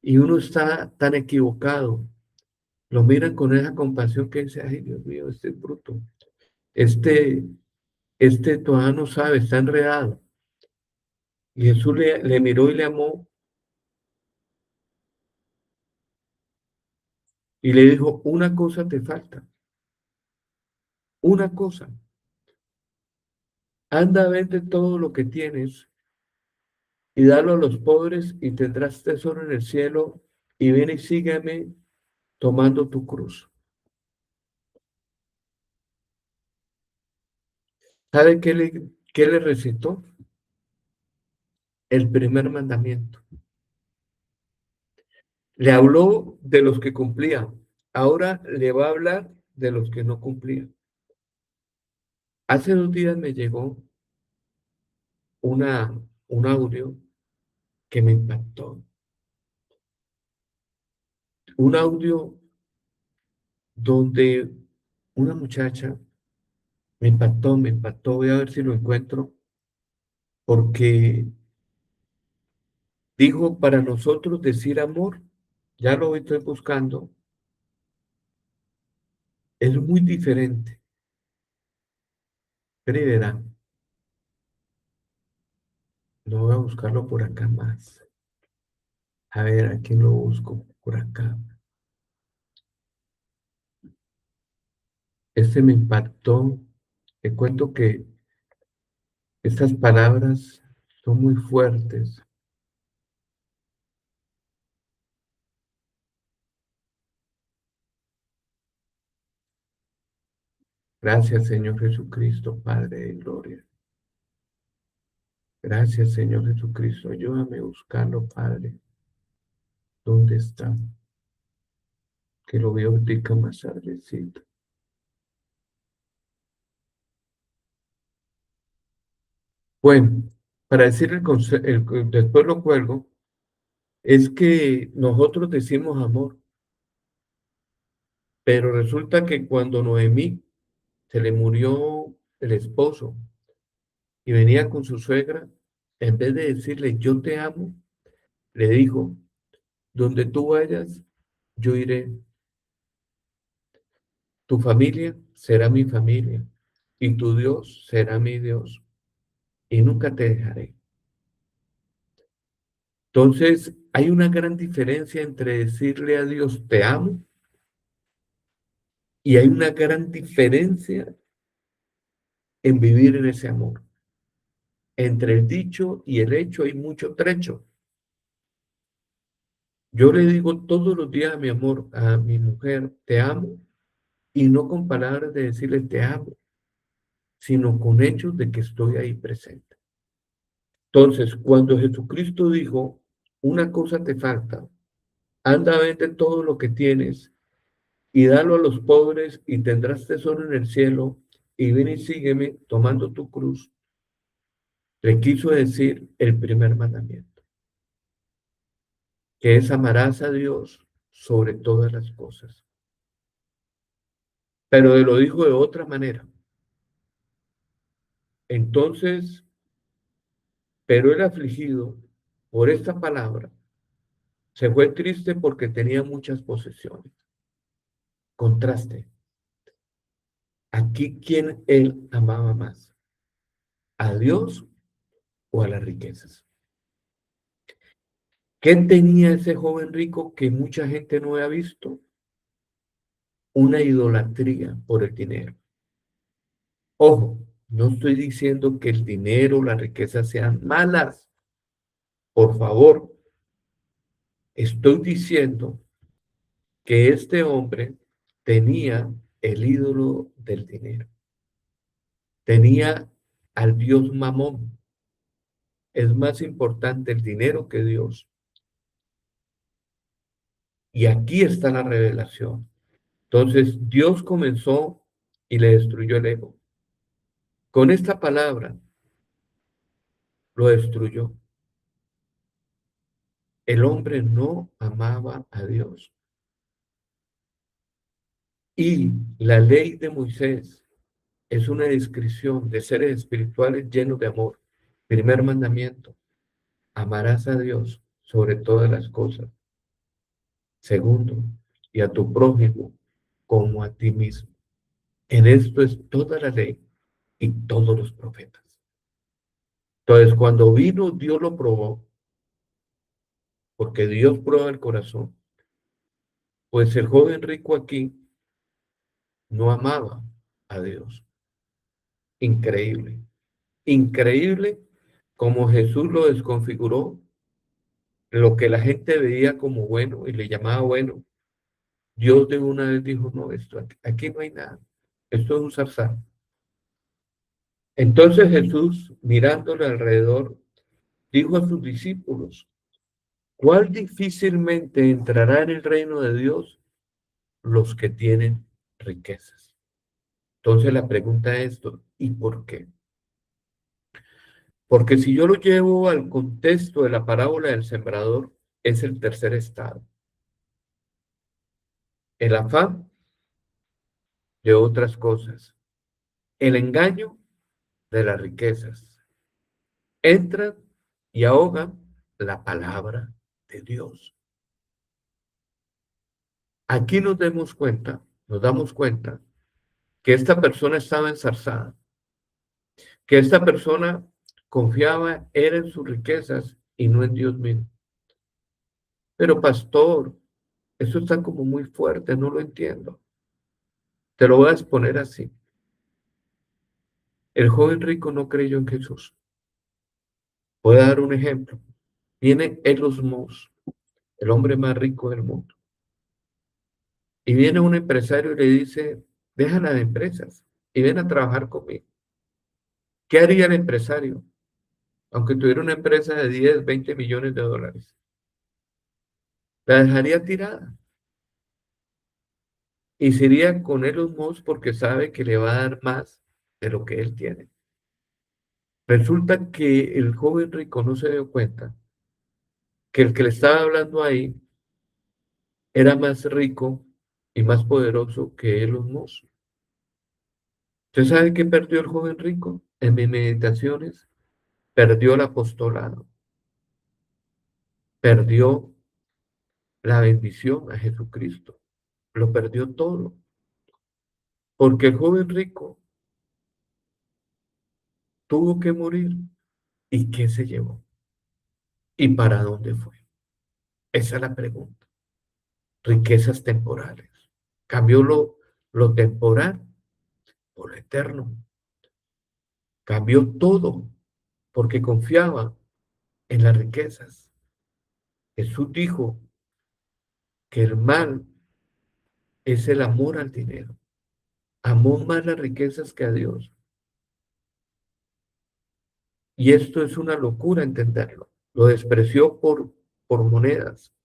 y uno está tan equivocado, lo miran con esa compasión que dice, ay Dios mío, este es bruto, este, este todavía no sabe, está enredado. Y Jesús le miró y le amó y le dijo, una cosa te falta, una cosa, anda, vende todo lo que tienes y dalo a los pobres y tendrás tesoro en el cielo y ven y sígueme tomando tu cruz. ¿Sabe qué le recitó? El primer mandamiento. Le habló de los que cumplían, ahora le va a hablar de los que no cumplían. Hace 2 días me llegó un audio que me impactó. Un audio donde una muchacha me impactó, voy a ver si lo encuentro, porque dijo, para nosotros decir amor, ya lo estoy buscando, es muy diferente. Pero y verán, no voy a buscarlo por acá más. A ver, ¿a quién lo busco? Por acá. Este me impactó. Te cuento que estas palabras son muy fuertes. Gracias, Señor Jesucristo, Padre de gloria. Gracias, Señor Jesucristo. Ayúdame a buscarlo, Padre. ¿Dónde está? Que lo veo ahorita más tardecito. Bueno, para decir después lo cuelgo, es que nosotros decimos amor, pero resulta que cuando Noemí se le murió el esposo y venía con su suegra, en vez de decirle yo te amo, le dijo, donde tú vayas, yo iré. Tu familia será mi familia y tu Dios será mi Dios y nunca te dejaré. Entonces, hay una gran diferencia entre decirle a Dios te amo y hay una gran diferencia en vivir en ese amor. Entre el dicho y el hecho hay mucho trecho. Yo le digo todos los días a mi amor, a mi mujer, te amo, y no con palabras de decirle te amo, sino con hechos de que estoy ahí presente. Entonces, cuando Jesucristo dijo, una cosa te falta, anda, vende todo lo que tienes y dalo a los pobres y tendrás tesoro en el cielo, y ven y sígueme tomando tu cruz, le quiso decir el primer mandamiento, que es amarás a Dios sobre todas las cosas. Pero lo dijo de otra manera. Entonces, pero el afligido por esta palabra se fue triste porque tenía muchas posesiones. Contraste. Aquí, ¿quién él amaba más? ¿A Dios o a las riquezas? ¿Qué tenía ese joven rico que mucha gente no había visto? Una idolatría por el dinero. Ojo, no estoy diciendo que el dinero, las riquezas sean malas. Por favor, estoy diciendo que este hombre tenía el ídolo del dinero. Tenía al Dios Mamón. Es más importante el dinero que Dios. Y aquí está la revelación. Entonces, Dios comenzó y le destruyó el ego. Con esta palabra lo destruyó. El hombre no amaba a Dios. Y la ley de Moisés es una descripción de seres espirituales llenos de amor. Primer mandamiento, amarás a Dios sobre todas las cosas. Segundo, y a tu prójimo como a ti mismo. En esto es toda la ley y todos los profetas. Entonces, cuando vino, Dios lo probó, porque Dios prueba el corazón. Pues el joven rico aquí no amaba a Dios. Increíble. Increíble como Jesús lo desconfiguró, lo que la gente veía como bueno y le llamaba bueno. Dios de una vez dijo, no, esto aquí no hay nada. Esto es un zarzal. Entonces Jesús, mirándole alrededor, dijo a sus discípulos, ¿cuál difícilmente entrará en el reino de Dios? Los que tienen riquezas. Entonces la pregunta es, ¿y por qué? Porque si yo lo llevo al contexto de la parábola del sembrador, es el tercer estado. El afán de otras cosas. El engaño de las riquezas. Entran y ahogan la palabra de Dios. Aquí nos damos cuenta que esta persona estaba enzarzada, que esta persona confiaba era en sus riquezas y no en Dios mismo. Pero pastor, eso está como muy fuerte, no lo entiendo. Te lo voy a exponer así. El joven rico no creyó en Jesús. Voy a dar un ejemplo. Viene Elon Musk, el hombre más rico del mundo. Y viene un empresario y le dice, déjala de empresas y ven a trabajar conmigo. ¿Qué haría el empresario? Aunque tuviera una empresa de 10, 20 millones de dólares. La dejaría tirada. Y se iría con Elon Musk porque sabe que le va a dar más de lo que él tiene. Resulta que el joven rico no se dio cuenta que el que le estaba hablando ahí era más rico y más poderoso que Elon Musk. ¿Usted sabe qué perdió el joven rico? En mis meditaciones, perdió el apostolado, perdió la bendición a Jesucristo, lo perdió todo, porque el joven rico tuvo que morir. ¿Y qué se llevó? ¿Y para dónde fue? Esa es la pregunta. Riquezas temporales. Cambió lo temporal por lo eterno. Cambió todo porque confiaba en las riquezas. Jesús dijo, que el mal es el amor al dinero. Amó más las riquezas que a Dios. Y esto es una locura entenderlo. Lo despreció por monedas.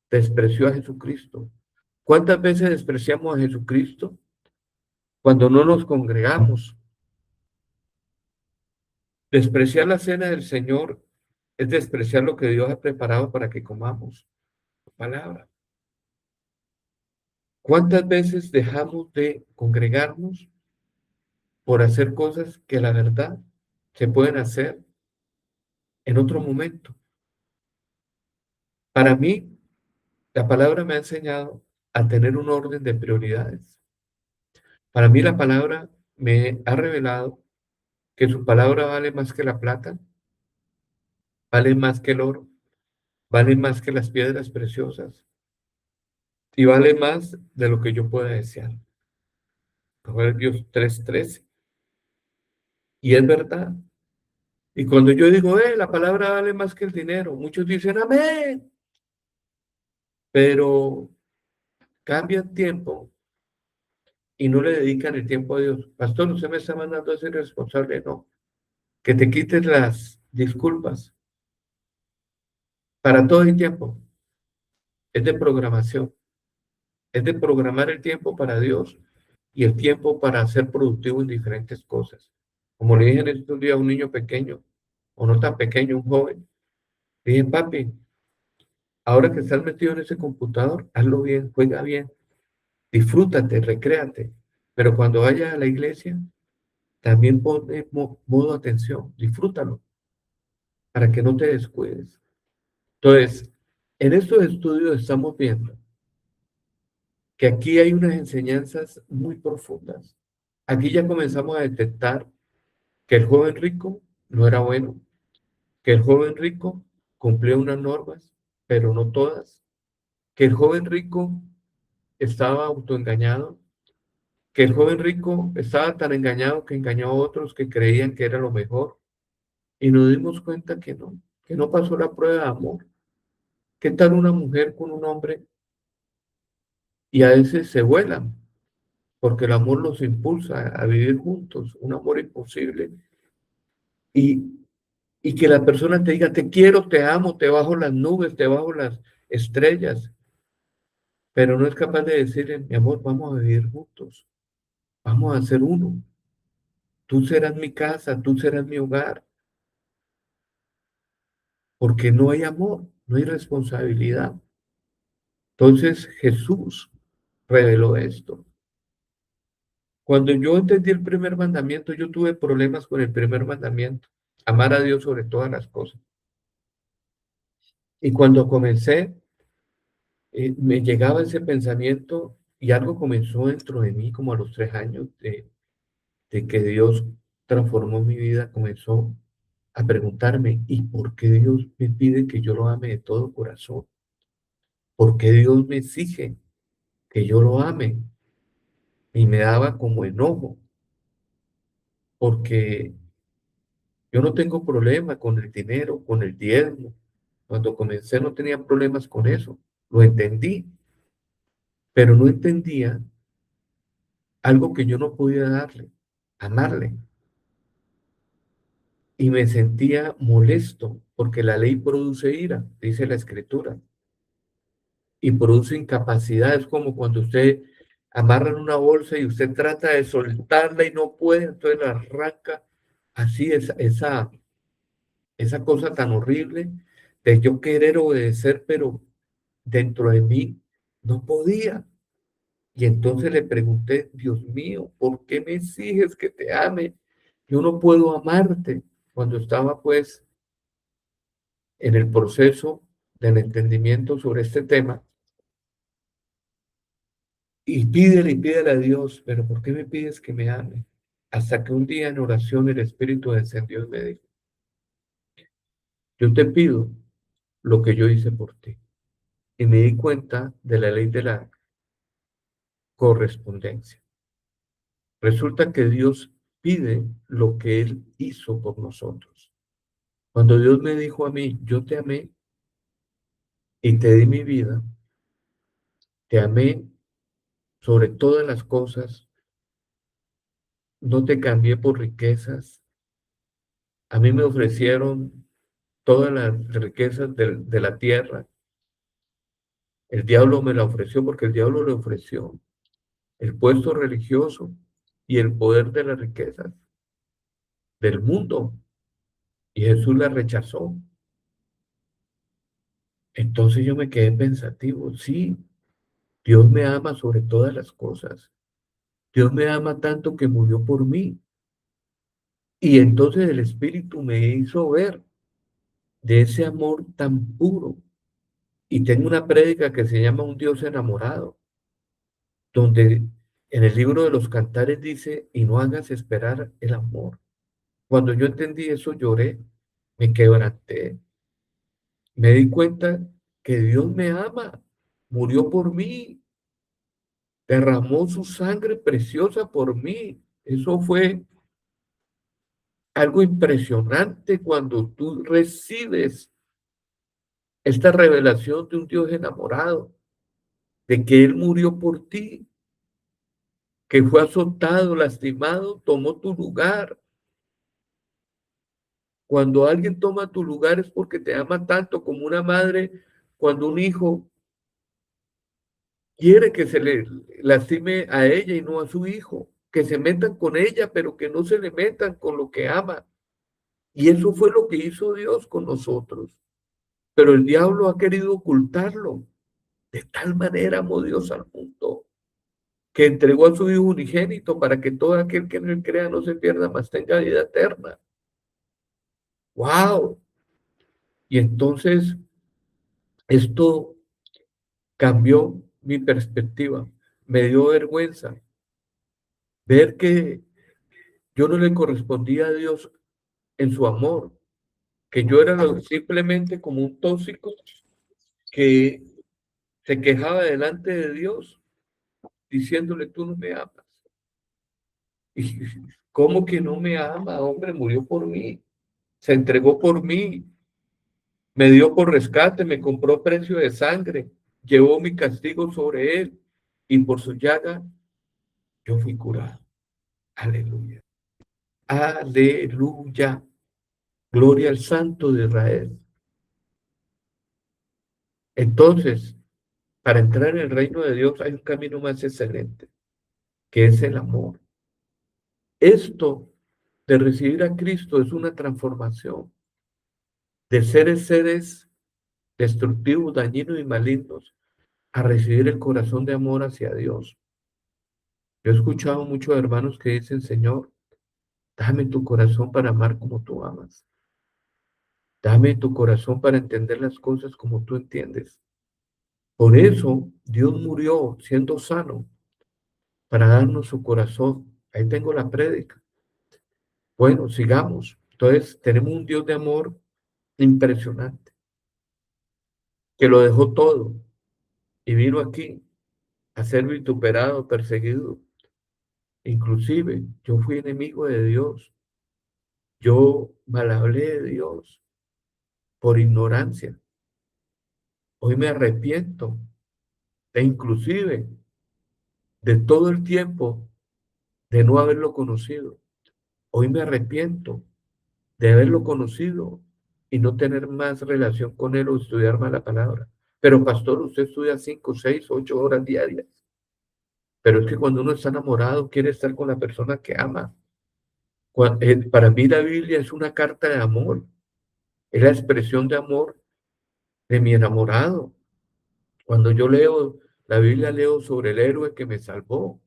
Despreció a Jesucristo. ¿Cuántas veces despreciamos a Jesucristo? Cuando no nos congregamos. Despreciar la cena del Señor es despreciar lo que Dios ha preparado para que comamos. Palabra. ¿Cuántas veces dejamos de congregarnos por hacer cosas que la verdad se pueden hacer en otro momento? Para mí, la palabra me ha enseñado a tener un orden de prioridades. Para mí la palabra me ha revelado que su palabra vale más que la plata, vale más que el oro, vale más que las piedras preciosas y vale más de lo que yo pueda desear. Proverbios 3:13. Y es verdad. Y cuando yo digo, la palabra vale más que el dinero, muchos dicen, amén. Pero cambian tiempo y no le dedican el tiempo a Dios. Pastor, usted me está mandando a ser responsable. No, que te quites las disculpas. Para todo el tiempo. Es de programación. Es de programar el tiempo para Dios y el tiempo para ser productivo en diferentes cosas. Como le dije en estos días a un niño pequeño, o no tan pequeño, un joven, le dije, papi, ahora que estás metido en ese computador, hazlo bien, juega bien, disfrútate, recréate. Pero cuando vayas a la iglesia, también ponle modo atención, disfrútalo, para que no te descuides. Entonces, en estos estudios estamos viendo que aquí hay unas enseñanzas muy profundas. Aquí ya comenzamos a detectar que el joven rico no era bueno, que el joven rico cumplía unas normas, pero no todas, que el joven rico estaba autoengañado, que el joven rico estaba tan engañado que engañó a otros que creían que era lo mejor, y nos dimos cuenta que no pasó la prueba de amor. ¿Qué tal una mujer con un hombre? Y a veces se vuelan, porque el amor los impulsa a vivir juntos, un amor imposible. Y, y que la persona te diga, te quiero, te amo, te bajo las nubes, te bajo las estrellas, pero no es capaz de decirle, mi amor, vamos a vivir juntos, vamos a ser uno. Tú serás mi casa, tú serás mi hogar, porque no hay amor, no hay responsabilidad. Entonces Jesús reveló esto. Cuando yo entendí el primer mandamiento, yo tuve problemas con el primer mandamiento, amar a Dios sobre todas las cosas. Y cuando comencé, me llegaba ese pensamiento y algo comenzó dentro de mí como a los 3 años de que Dios transformó mi vida, comenzó a preguntarme, ¿y por qué Dios me pide que yo lo ame de todo corazón? ¿Por qué Dios me exige que yo lo ame? Y me daba como enojo, porque yo no tengo problema con el dinero, con el diezmo. Cuando comencé no tenía problemas con eso, lo entendí, pero no entendía algo que yo no podía darle, amarle. Y me sentía molesto porque la ley produce ira, dice la escritura, y produce incapacidad. Es como cuando usted amarra en una bolsa y usted trata de soltarla y no puede, entonces la arranca. Así es esa cosa tan horrible de yo querer obedecer, pero dentro de mí no podía. Y entonces le pregunté, Dios mío, ¿por qué me exiges que te ame? Yo no puedo amarte. Cuando estaba pues en el proceso del entendimiento sobre este tema, y pídele a Dios, pero ¿por qué me pides que me ame? Hasta que un día en oración el Espíritu descendió y me dijo, yo te pido lo que yo hice por ti. Y me di cuenta de la ley de la correspondencia. Resulta que Dios pide lo que Él hizo por nosotros. Cuando Dios me dijo a mí, yo te amé y te di mi vida, te amé sobre todas las cosas, no te cambié por riquezas. A mí me ofrecieron todas las riquezas de la tierra. El diablo me la ofreció porque el diablo le ofreció el puesto religioso y el poder de las riquezas del mundo. Y Jesús la rechazó. Entonces yo me quedé pensativo. Sí, Dios me ama sobre todas las cosas. Dios me ama tanto que murió por mí. Y entonces el Espíritu me hizo ver de ese amor tan puro. Y tengo una prédica que se llama Un Dios enamorado, donde en el libro de los Cantares dice, y no hagas esperar el amor. Cuando yo entendí eso, lloré, me quebranté, me di cuenta que Dios me ama, murió por mí, derramó su sangre preciosa por mí. Eso fue algo impresionante cuando tú recibes esta revelación de un Dios enamorado, de que Él murió por ti, que fue azotado, lastimado, tomó tu lugar. Cuando alguien toma tu lugar es porque te ama tanto, como una madre, cuando un hijo quiere que se le lastime a ella y no a su hijo, que se metan con ella, pero que no se le metan con lo que ama. Y eso fue lo que hizo Dios con nosotros. Pero el diablo ha querido ocultarlo. De tal manera amó Dios al mundo, que entregó a su Hijo unigénito para que todo aquel que en él crea no se pierda, mas tenga vida eterna. ¡Wow! Y entonces esto cambió mi perspectiva. Me dio vergüenza ver que yo no le correspondía a Dios en su amor, que yo era simplemente como un tóxico que se quejaba delante de Dios diciéndole, tú no me amas. Y ¿cómo que no me ama? Hombre, murió por mí, se entregó por mí, me dio por rescate, me compró a precio de sangre, llevó mi castigo sobre él y por su llaga yo fui curado. Aleluya. Aleluya. Gloria al Santo de Israel. Entonces, para entrar en el reino de Dios hay un camino más excelente, que es el amor. Esto de recibir a Cristo es una transformación de seres destructivos, dañinos y malignos a recibir el corazón de amor hacia Dios. Yo he escuchado muchos hermanos que dicen, Señor, dame tu corazón para amar como tú amas. Dame tu corazón para entender las cosas como tú entiendes. Por eso Dios murió siendo sano para darnos su corazón. Ahí tengo la prédica. Bueno, sigamos. Entonces, tenemos un Dios de amor impresionante, que lo dejó todo y vino aquí a ser vituperado, perseguido. Inclusive, yo fui enemigo de Dios. Yo mal hablé de Dios por ignorancia. Hoy me arrepiento e inclusive de todo el tiempo de no haberlo conocido. Hoy me arrepiento de haberlo conocido y no tener más relación con él o estudiar más la palabra. Pero pastor, usted estudia 5, 6, 8 horas diarias. Pero es que cuando uno está enamorado, quiere estar con la persona que ama. Para mí la Biblia es una carta de amor. Es la expresión de amor de mi enamorado. Cuando yo leo la Biblia, leo sobre el héroe que me salvó,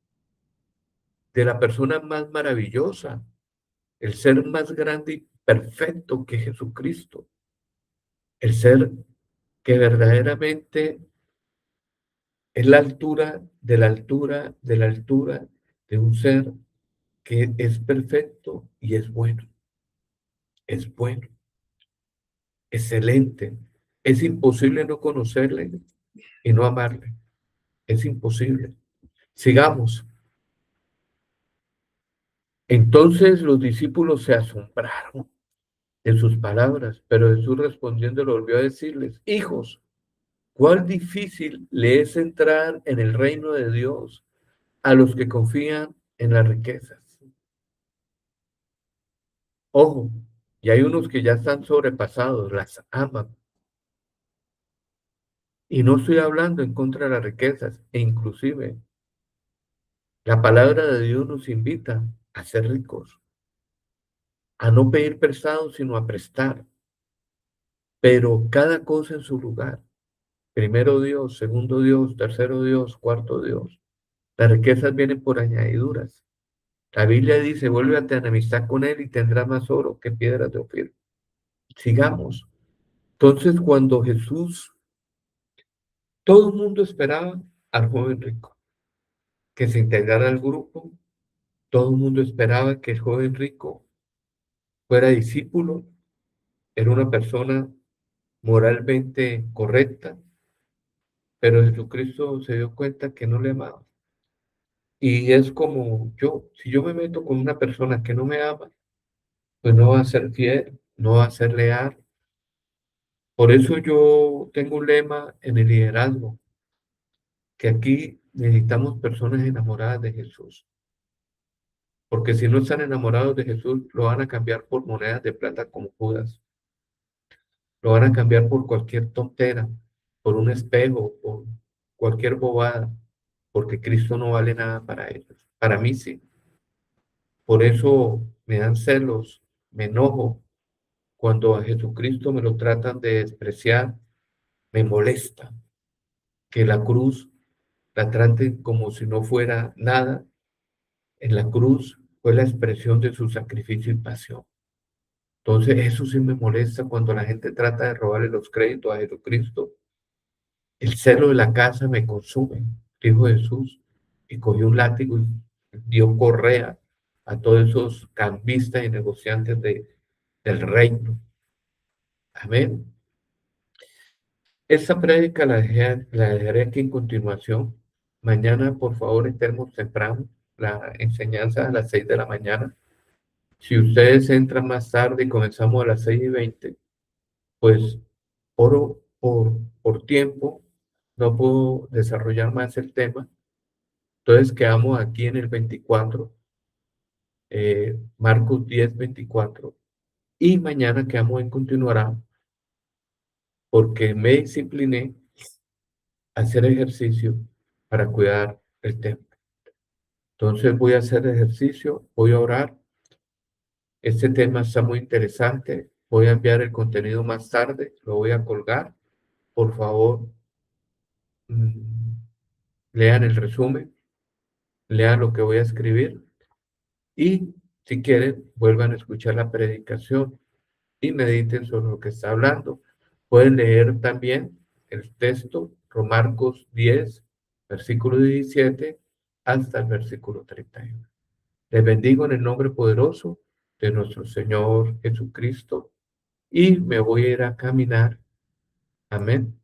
de la persona más maravillosa, el ser más grande y perfecto que Jesucristo, el ser que verdaderamente es la altura de la altura de la altura de un ser que es perfecto y es bueno, excelente. Es imposible no conocerle y no amarle. Es imposible. Sigamos. Entonces los discípulos se asombraron de sus palabras, pero Jesús respondiendo le volvió a decirles, hijos, cuál difícil le es entrar en el reino de Dios a los que confían en las riquezas. Ojo, y hay unos que ya están sobrepasados, las aman. Y no estoy hablando en contra de las riquezas, e inclusive la palabra de Dios nos invita a ser ricos, a no pedir prestado, sino a prestar, pero cada cosa en su lugar. Primero Dios, segundo Dios, tercero Dios, cuarto Dios. Las riquezas vienen por añadiduras. La Biblia dice, vuélvete a enemistad con él y tendrás más oro que piedras de Ofir. Sigamos. Entonces, cuando Jesús, todo el mundo esperaba al joven rico que se integrara al grupo, todo el mundo esperaba que el joven rico fuera discípulo, era una persona moralmente correcta, pero Jesucristo se dio cuenta que no le amaba. Y es como yo, si yo me meto con una persona que no me ama, pues no va a ser fiel, no va a ser leal. Por eso yo tengo un lema en el liderazgo, que aquí necesitamos personas enamoradas de Jesús. Porque si no están enamorados de Jesús, lo van a cambiar por monedas de plata como Judas. Lo van a cambiar por cualquier tontera, por un espejo, por cualquier bobada, porque Cristo no vale nada para ellos. Para mí sí. Por eso me dan celos, me enojo cuando a Jesucristo me lo tratan de despreciar, me molesta que la cruz la traten como si no fuera nada. En la cruz fue la expresión de su sacrificio y pasión. Entonces eso sí me molesta cuando la gente trata de robarle los créditos a Jesucristo. El celo de la casa me consume, dijo Jesús, y cogió un látigo y dio correa a todos esos cambistas y negociantes del reino. Amén. Esta prédica la dejaré aquí en continuación. Mañana, por favor, estemos temprano. La enseñanza a las 6 de la mañana. Si ustedes entran más tarde y comenzamos a las 6:20, pues por tiempo no puedo desarrollar más el tema. Entonces quedamos aquí en el 24, Marcos 10:24. Y mañana quedamos en continuará porque me discipliné a hacer ejercicio para cuidar el templo. Entonces voy a hacer ejercicio, voy a orar. Este tema está muy interesante. Voy a enviar el contenido más tarde, lo voy a colgar. Por favor, lean el resumen, lean lo que voy a escribir y si quieren, vuelvan a escuchar la predicación y mediten sobre lo que está hablando. Pueden leer también el texto, Marcos 10, versículo 17 hasta el versículo 31. Les bendigo en el nombre poderoso de nuestro Señor Jesucristo y me voy a ir a caminar. Amén.